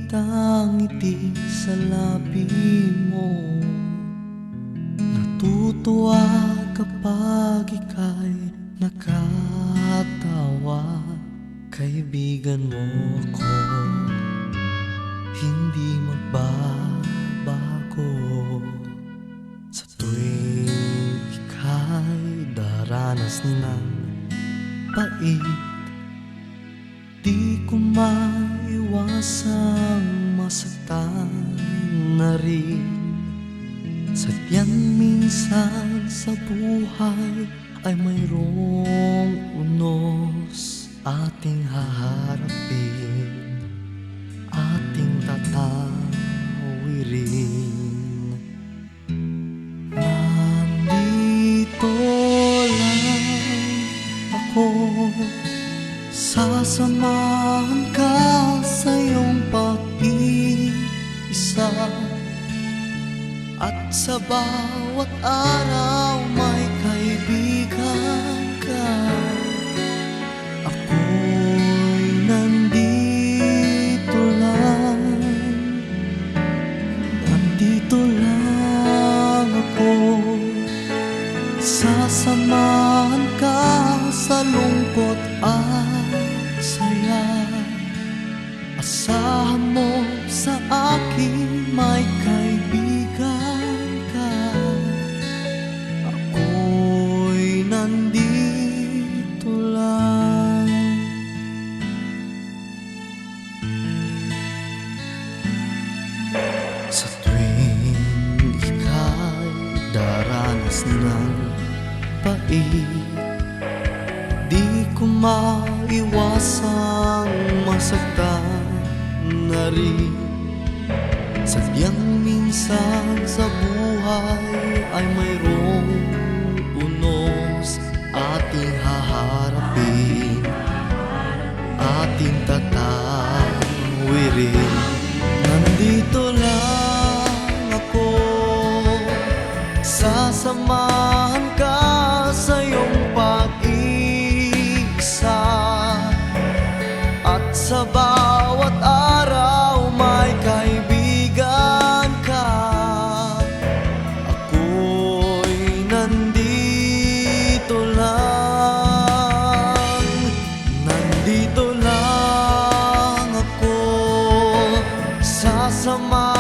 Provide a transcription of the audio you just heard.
kitang ngiti sa labi mo. Natutuwa kapag ika'y nakatawa. Kaibigan mo ako, hindi magbabago. Sa tuwing ika'y daranas ng pait, di ko maiwasang masaktan na rin. Sadyang minsan sa buhay ay mayroong unos ating haharapin, ating tatawirin. Nandito lang ako, sasamahan ka sa iyong pag-iisa. At sa bawat araw may kaibigan ka. Ako'y nandito lang, nandito lang ako. Sasamahan ka sa lungkot at saya. Asahan mo sa akin may kaibigan ka. Ako'y nandito lang. Sa tuwing ika'y daranas ng pait, di ko maiwasang masaktan na rin. Sadyang minsan sa buhay ay mayroong unos ating haharapin, ating tatawirin. Nandito lang ako, sasamahan ka sa iyong pag-iisa. At sa bawat araw may kaibigan ka. Ako'y nandito lang, nandito lang ako, sasama